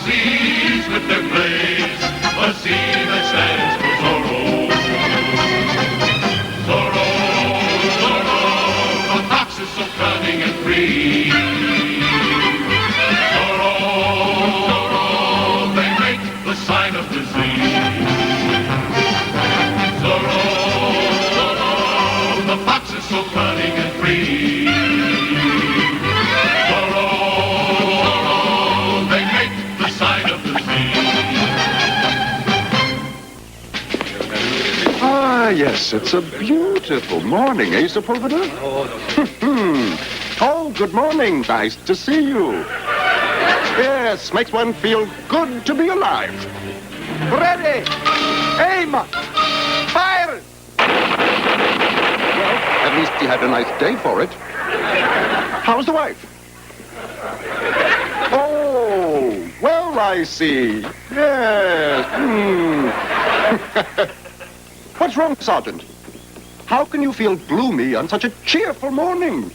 Nazis with their blades, a C that stands for Zorro. Zorro, Zorro, the fox is so cunning and free. Zorro, Zorro, they make the sign of the Z. Zorro, Zorro, the fox is so cunning and free. Zorro, Zorro, they make the sign of the Z. Ah, yes, it's a beautiful morning, eh, Sepulveda? Oh, good morning. Nice to see you. Yes, makes one feel good to be alive. Ready! Aim! Fire! Well, at least he had a nice day for it. How's the wife? Oh, well, I see. Yes. What's wrong, Sergeant? How can you feel gloomy on such a cheerful morning?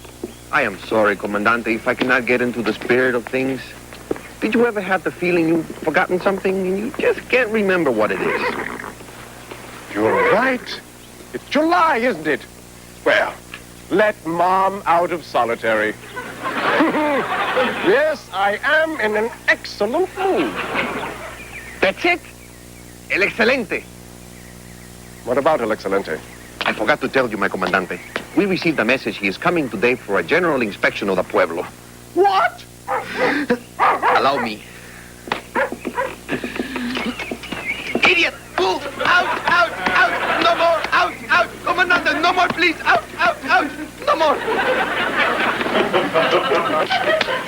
I am sorry, Comandante, if I cannot get into the spirit of things. Did you ever have the feeling you've forgotten something and you just can't remember what it is? You're right. It's July, isn't it? Well, let Mom out of solitary. Yes, I am in an excellent mood. That's it? El Excelente. What about El Excelente? I forgot to tell you, my Comandante. We received a message he is coming today for a general inspection of the pueblo. What? Allow me. Idiot! Move! Out! Out! Out! No more! Out! Out! Comandante, no more, please! Out! Out! Out! No more!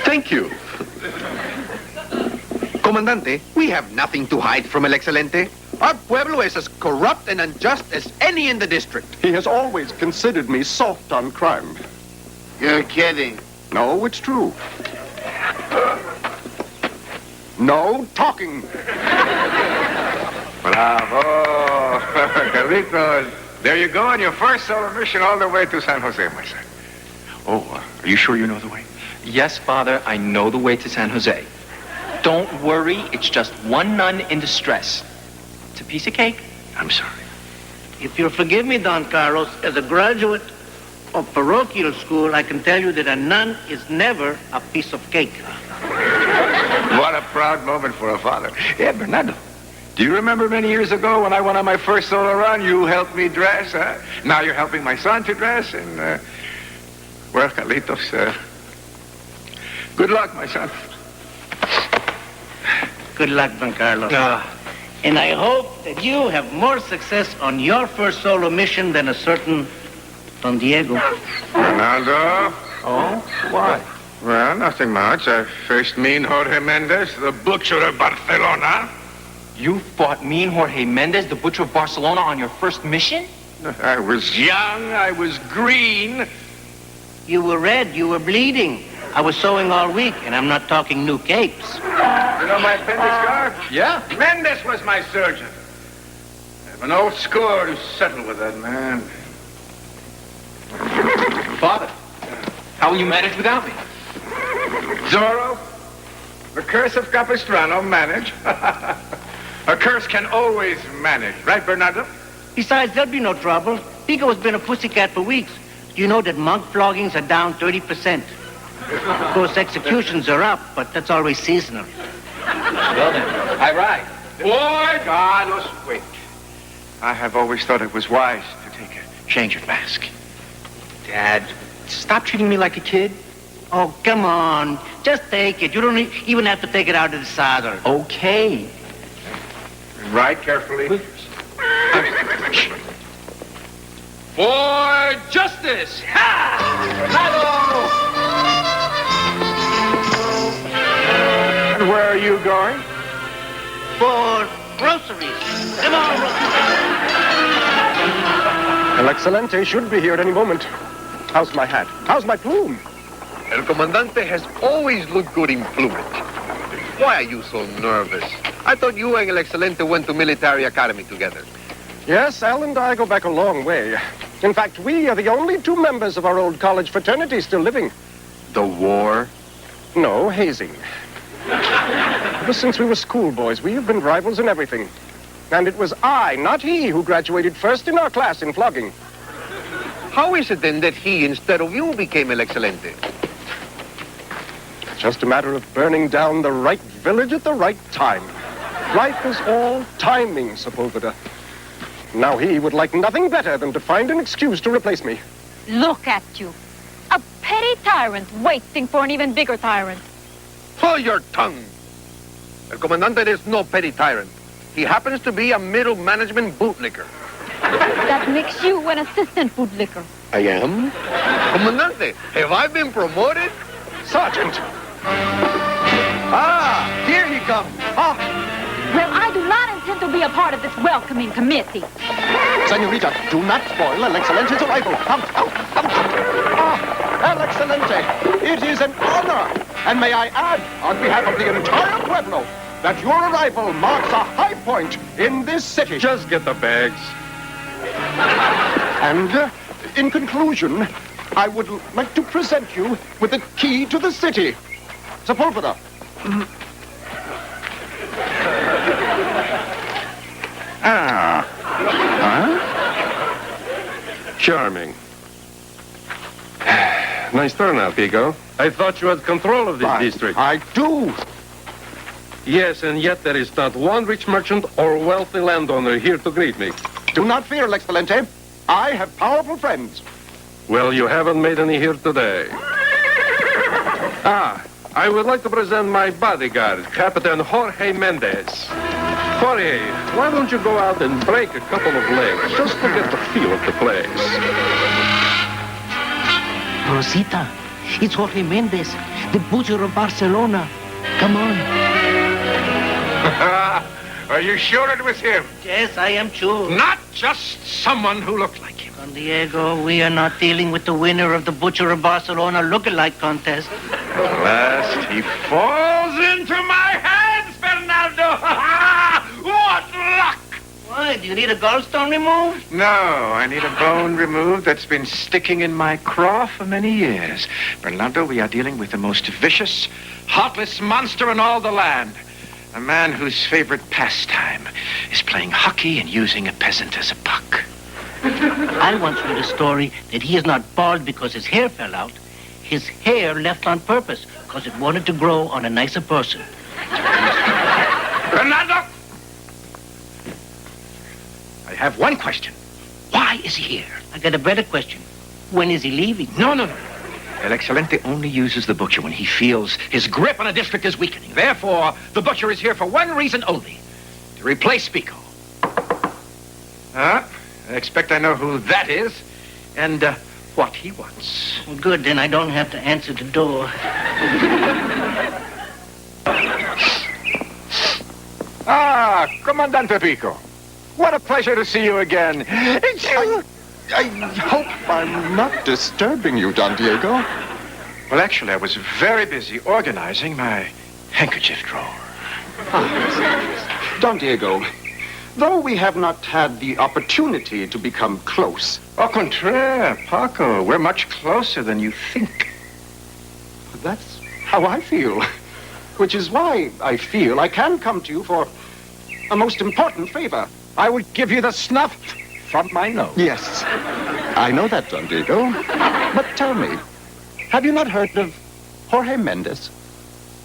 Thank you. Comandante, we have nothing to hide from El Excelente. Our pueblo is as corrupt and unjust as any in the district. He has always considered me soft on crime. You're kidding. No, it's true. No talking. Bravo! Carlitos. There you go on your first solo mission all the way to San Jose, my son. Oh, are you sure you know the way? Yes, Father, I know the way to San Jose. Don't worry, it's just one nun in distress. It's a piece of cake. I'm sorry. If you'll forgive me, Don Carlos, as a graduate of parochial school, I can tell you that a nun is never a piece of cake. What a proud moment for a father. Yeah, Bernardo, do you remember many years ago when I went on my first solo run, you helped me dress, huh? Now you're helping my son to dress, and, well, Carlitos, good luck, my son. Good luck, Don Carlos. And I hope that you have more success on your first solo mission than a certain Don Diego. Bernardo? Oh? Why? Well, nothing much. I faced mean Jorge Mendez, the butcher of Barcelona. You fought mean Jorge Mendez, the butcher of Barcelona, on your first mission? I was young, I was green. You were red, you were bleeding. I was sewing all week, and I'm not talking new capes. You know my appendix scar? Yeah. Mendez was my surgeon. I have an old score to settle with that man. Father, how will you manage without me? Zorro, the curse of Capistrano, manage. A curse can always manage, right, Bernardo? Besides, there'll be no trouble. Pico has been a pussycat for weeks. Do you know that monk floggings are down 30%? Of course, executions are up, but that's always seasonal. Well then, I ride. Boy, Carlos, wait. I have always thought it was wise to take a change of mask. Dad, stop treating me like a kid. Oh, come on. Just take it. You don't even have to take it out of the saddle. Okay. And ride carefully. For justice! Ha! And where are you going? For groceries. Come on, El Excelente should be here at any moment. How's my hat? How's my plume? El Comandante has always looked good in plumage. Why are you so nervous? I thought you and El Excelente went to military academy together. Yes, Al and I go back a long way. In fact, we are the only two members of our old college fraternity still living. The war? No, hazing. Ever since we were schoolboys, we have been rivals in everything. And it was I, not he, who graduated first in our class in flogging. How is it then that he, instead of you, became El Excelente? Just a matter of burning down the right village at the right time. Life is all timing, Sepulveda. Now he would like nothing better than to find an excuse to replace me. Look at you. A petty tyrant waiting for an even bigger tyrant. Hold your tongue. El Comandante is no petty tyrant. He happens to be a middle management bootlicker. That makes you an assistant bootlicker. I am? Comandante, have I been promoted? Sergeant! Ah, here he comes. Ah, Well, I do not intend to be a part of this welcoming committee. Senorita, do not spoil El Excelente's arrival. Out, out, out. Ah, El Excelente, it is an honor. And may I add, on behalf of the entire Pueblo, that your arrival marks a high point in this city. Just get the bags. And in conclusion, I would like to present you with the key to the city. Sepulveda. Ah. Huh? Charming. Nice turnout, Pico. I thought you had control of this district. I do. Yes, and yet there is not one rich merchant or wealthy landowner here to greet me. Do not fear, Excelente. I have powerful friends. Well, you haven't made any here today. Ah, I would like to present my bodyguard, Captain Jorge Mendez. Jorge, why don't you go out and break a couple of legs just to get the feel of the place? Rosita, it's Jorge Mendez, the butcher of Barcelona. Come on. Are you sure it was him? Yes, I am sure. Not just someone who looked like him. Don Diego, we are not dealing with the winner of the Butcher of Barcelona look-alike contest. At last he falls into my hands, Bernardo! What luck! Why, do you need a gallstone removed? No, I need a bone removed that's been sticking in my craw for many years. Bernardo, we are dealing with the most vicious, heartless monster in all the land. A man whose favorite pastime is playing hockey and using a peasant as a puck. I once read a story that he is not bald because his hair fell out. His hair left on purpose because it wanted to grow on a nicer person. Bernardo! I have one question. Why is he here? I got a better question. When is he leaving? No. El Excelente only uses the butcher when he feels his grip on a district is weakening. Therefore, the butcher is here for one reason only. To replace Pico. I expect I know who that is and what he wants. Well, good, then I don't have to answer the door. Ah, Comandante Pico. What a pleasure to see you again. I hope I'm not disturbing you, Don Diego. Well, actually, I was very busy organizing my handkerchief drawer. Don Diego, though we have not had the opportunity to become close. Au contraire, Paco. We're much closer than you think. That's how I feel. Which is why I feel I can come to you for a most important favor. I would give you the snuff from my nose. Yes, I know that, Don Diego. But tell me, have you not heard of Jorge Mendez,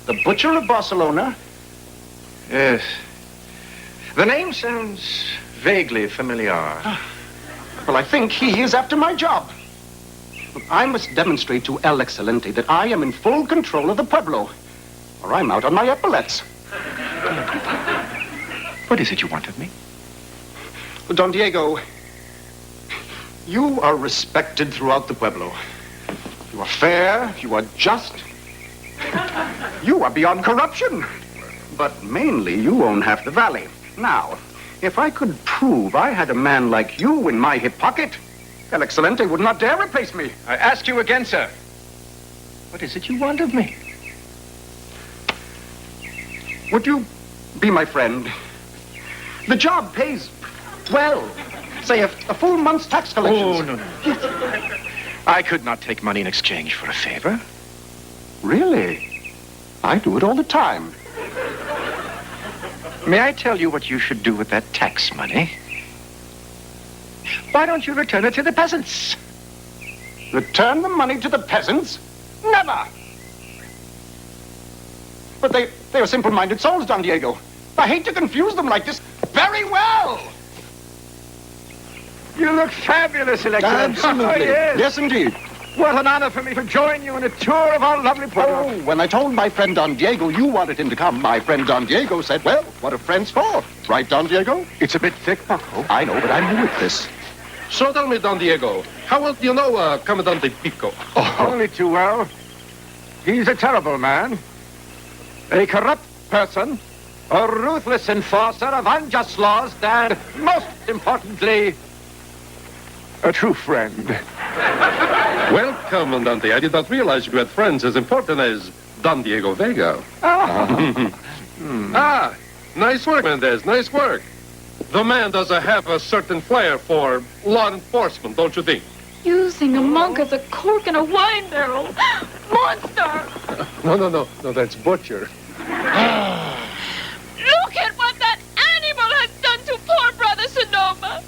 the butcher of Barcelona? Yes. The name sounds vaguely familiar. Well, I think he is after my job. I must demonstrate to El Excelente that I am in full control of the Pueblo, or I'm out on my epaulets. What is it you want of me? Don Diego, you are respected throughout the Pueblo. You are fair, you are just. You are beyond corruption. But mainly, you own half the valley. Now, if I could prove I had a man like you in my hip pocket, El Excelente would not dare replace me. I ask you again, sir. What is it you want of me? Would you be my friend? The job pays well. Say a full month's tax collections. Oh, no. I could not take money in exchange for a favor. Really? I do it all the time. May I tell you what you should do with that tax money? Why don't you return it to the peasants? Return the money to the peasants? Never! But they are simple-minded souls, Don Diego. I hate to confuse them like this. Very well! You look fabulous, Excellency. Absolutely. Oh, yes. Yes, indeed. What an honor for me to join you in a tour of our lovely Pueblo. Oh, when I told my friend Don Diego you wanted him to come, my friend Don Diego said, well, what are friends for? Right, Don Diego? It's a bit thick, Paco. I know, but I'm new at this. So tell me, Don Diego, how well do you know Comandante Pico? Only too well. He's a terrible man. A corrupt person. A ruthless enforcer of unjust laws. And, most importantly, a true friend. Well, Comandante, I did not realize you had friends as important as Don Diego Vega. Ah, nice work, Mendez, nice work. The man does have a certain flair for law enforcement, don't you think? Using a monk as a cork in a wine barrel. Monster! No, that's Butcher. Look at what that animal has done to poor Brother Sonoma.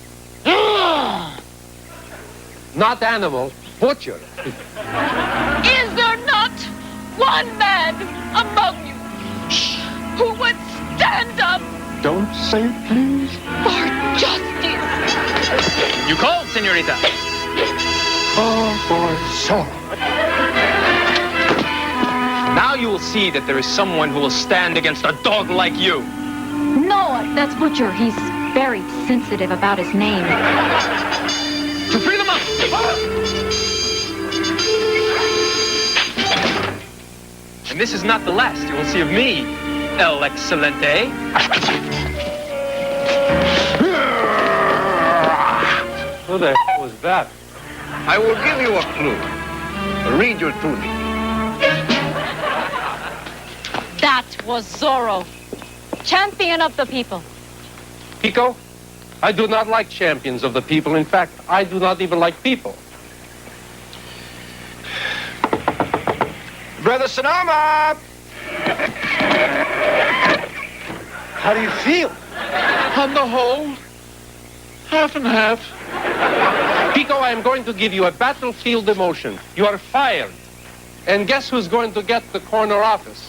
Not animal, Butcher. Is there not one man among you who would stand up Don't say it, please. for justice? You called, senorita. Oh, boy, so. Now you will see that there is someone who will stand against a dog like you. No, that's Butcher. He's very sensitive about his name. To free them up! And this is not the last you will see of me, El Excelente. Who the hell was that? I will give you a clue. Read your tunic. That was Zorro, champion of the people. Pico, I do not like champions of the people. In fact, I do not even like people. Brother Sonoma! How do you feel? On the whole, half and half. Pico, I am going to give you a battlefield emotion. You are fired. And guess who's going to get the corner office?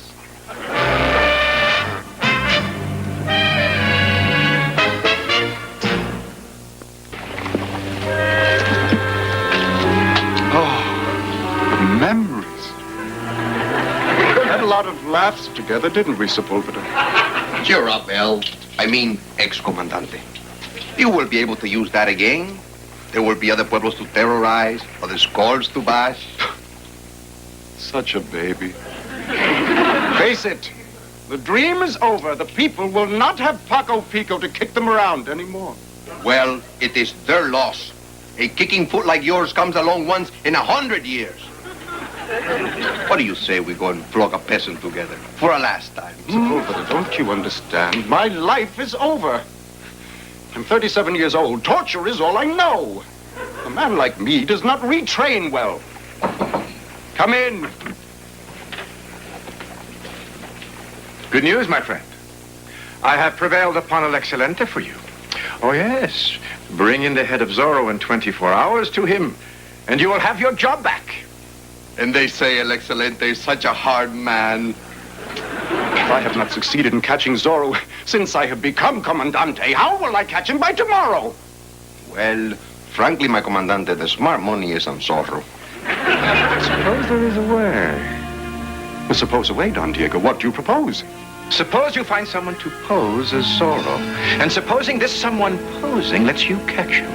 Memories. We had a lot of laughs together, didn't we, Sepulveda? Cheer up, El. I mean, ex-comandante. You will be able to use that again. There will be other pueblos to terrorize, other skulls to bash. Such a baby. Face it. The dream is over. The people will not have Paco Pico to kick them around anymore. Well, it is their loss. A kicking foot like yours comes along once in 100 years. What do you say we go and flog a peasant together for a last time? Sepulveda, don't you understand? My life is over. I'm 37 years old. Torture is all I know. A man like me does not retrain well. Come in. Good news, my friend. I have prevailed upon El Excelente for you. Oh, yes. Bring in the head of Zorro in 24 hours to him, and you will have your job back. And they say El Excelente is such a hard man. If I have not succeeded in catching Zorro since I have become Comandante, how will I catch him by tomorrow? Well, frankly, my comandante, the smart money is on Zorro. Suppose there is a way. Well, suppose away, Don Diego. What do you propose? Suppose you find someone to pose as Zorro, and supposing this someone posing lets you catch him,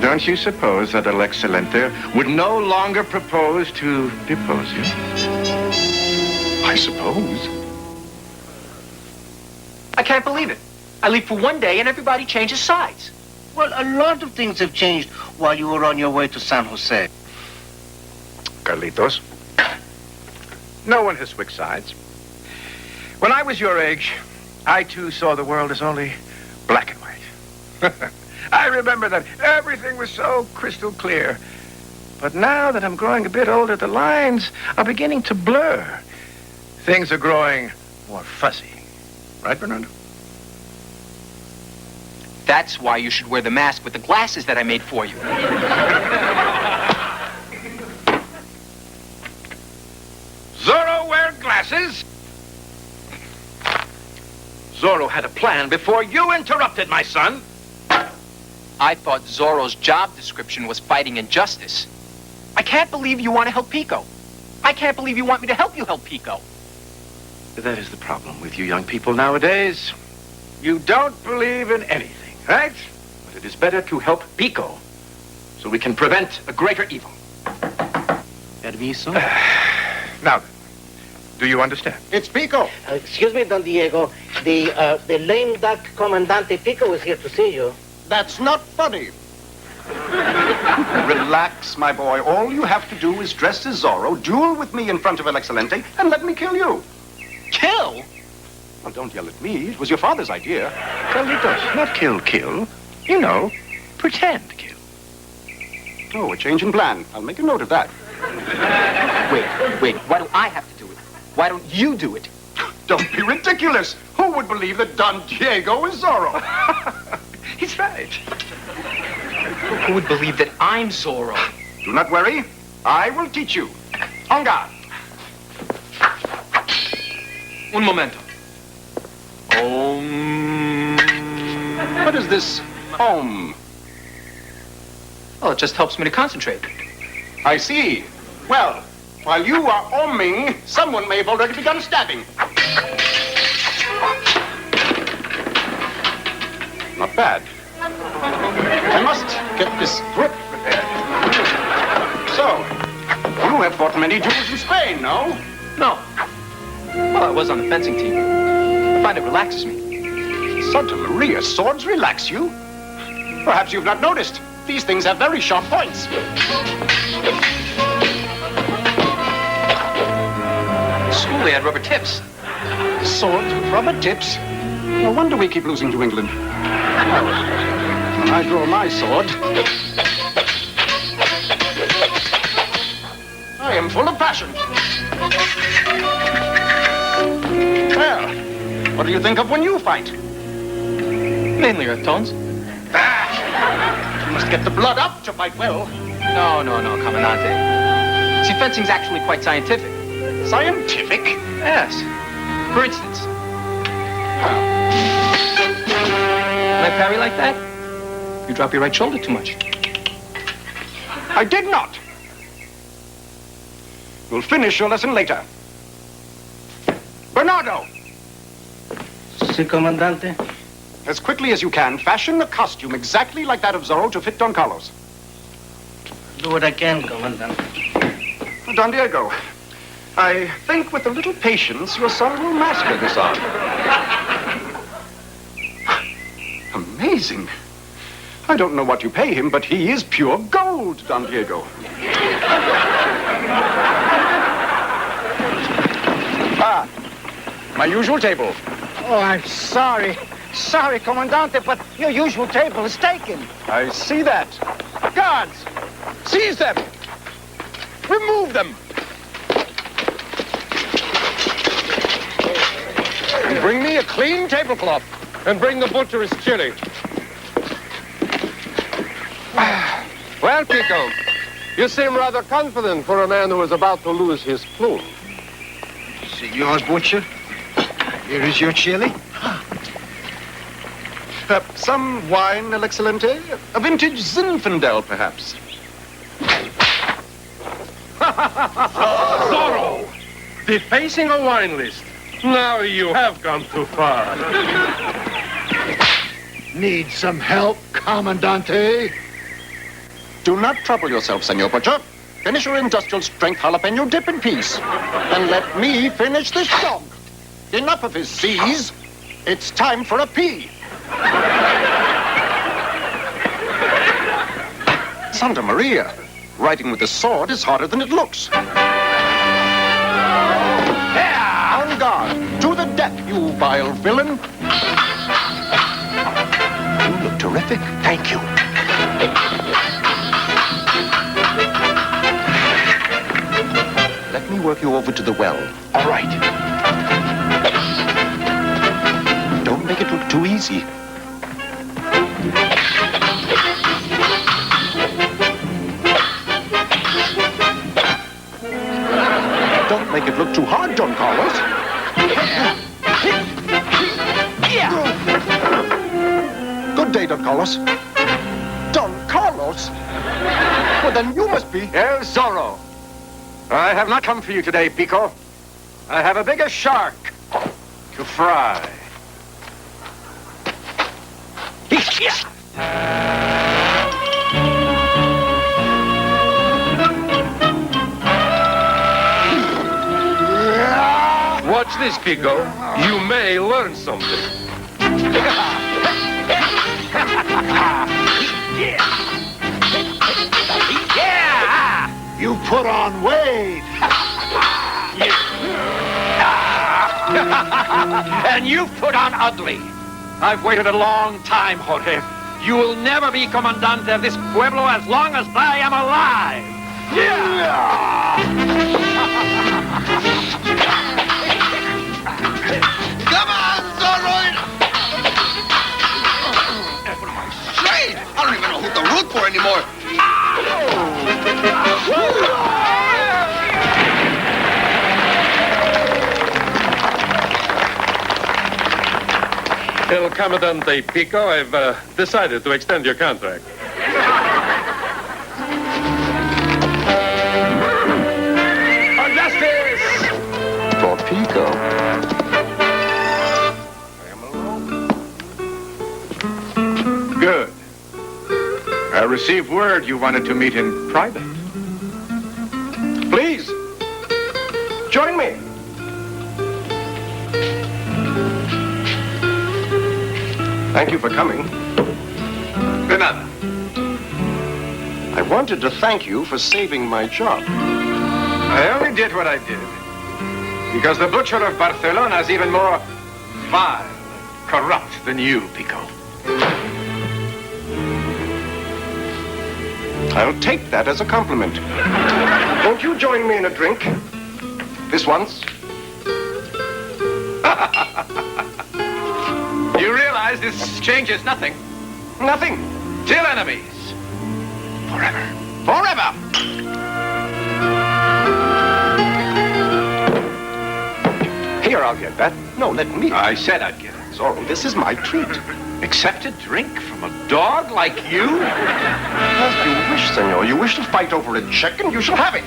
don't you suppose that El Excelente would no longer propose to depose you? I suppose. I can't believe it. I leave for one day and everybody changes sides. Well, a lot of things have changed while you were on your way to San Jose. Carlitos, no one has switched sides. When I was your age, I too saw the world as only black and white. I remember that everything was so crystal clear. But now that I'm growing a bit older, the lines are beginning to blur. Things are growing more fuzzy. Right, Bernardo? That's why you should wear the mask with the glasses that I made for you. Zorro wear glasses? Zorro had a plan before you interrupted, my son. I thought Zorro's job description was fighting injustice. I can't believe you want to help Pico. I can't believe you want me to help you help Pico. That is the problem with you young people nowadays. You don't believe in anything, right? But it is better to help Pico so we can prevent a greater evil. Permiso? Now, do you understand? It's Pico. Excuse me, Don Diego. The lame duck Comandante Pico is here to see you. That's not funny. Relax, my boy. All you have to do is dress as Zorro, duel with me in front of El Excelente, and let me kill you. Kill? Well, don't yell at me. It was your father's idea. Carlitos, not kill. You know, pretend kill. Oh, a change in plan. I'll make a note of that. Wait. Why do I have to do it? Why don't you do it? Don't be ridiculous. Who would believe that Don Diego is Zorro? He's right. Who would believe that I'm Zorro? Do not worry. I will teach you. En garde. Un momento. What is this Om? Well, it just helps me to concentrate. I see. Well, while you are oming, someone may have already begun stabbing. Not bad. I must get this grip prepared. So, you have fought many duels in Spain, no? No. Well, I was on the fencing team. I find it relaxes me. Santa Maria, swords relax you? Perhaps you've not noticed. These things have very sharp points. In school, they had rubber tips. Swords with rubber tips? No wonder we keep losing to England. Well, when I draw my sword, I am full of passion. Well, what do you think of when you fight? Mainly earth tones. You must get the blood up to fight well. No, Commandante. See, fencing's actually quite scientific. Scientific? Yes. For instance, when I parry like that, you drop your right shoulder too much. I did not. You'll finish your lesson later. Bernardo! Si, Comandante. As quickly as you can, fashion a costume exactly like that of Zorro to fit Don Carlos. Do what I can, Comandante. Don Diego, I think with a little patience, your son will master this art. Amazing. I don't know what you pay him, but he is pure gold, Don Diego. My usual table. Oh, I'm sorry. Sorry, Comandante, but your usual table is taken. I see that. Guards, seize them. Remove them. And bring me a clean tablecloth. And bring the butcher's chili. Well, Pico, you seem rather confident for a man who is about to lose his plume. Senor Butcher, here is your chili. Some wine, El Excelente? A vintage Zinfandel, perhaps. Zorro! Defacing a wine list. Now you have gone too far. Need some help, Commandante? Do not trouble yourself, Senor Butcher. Finish your industrial strength jalapeno dip in peace. And let me finish this dog. Enough of his C's. It's time for a P. Santa Maria. Writing with a sword is harder than it looks. En garde. To the death, you vile villain. You look terrific. Thank you. Let me work you over to the well. All right. Don't make it look too easy. Don't make it look too hard, Don Carlos. Good day, Don Carlos. Don Carlos? Well, then you must be... El Zorro. I have not come for you today, Pico. I have a bigger shark to fry. Watch this, Pico. You may learn something. You put on weight. And you've put on ugly. I've waited a long time, Jorge. You will never be Comandante of this pueblo as long as I am alive. Come on, Zorro! Straight! I don't even know who to root for anymore. El Comandante Pico, I've decided to extend your contract. Justice! For Pico. Good. I received word you wanted to meet in private. Please, join me. Thank you for coming. De nada. I wanted to thank you for saving my job. I only did what I did because the butcher of Barcelona is even more vile and corrupt than you, Pico. I'll take that as a compliment. Won't you join me in a drink? This once? You realize this changes nothing. Nothing. Still enemies. Forever. Forever! Here, I'll get that. No, let me. I said I'd get it. Zorro, this is my treat. Accept a drink from a dog like you? As you wish, senor. You wish to fight over a chicken, you shall have it.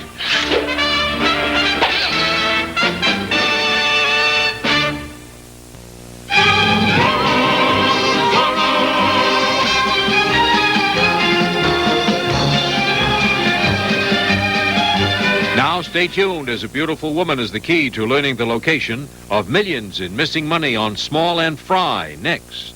Now stay tuned, as a beautiful woman is the key to learning the location of millions in missing money on Small and Fry next.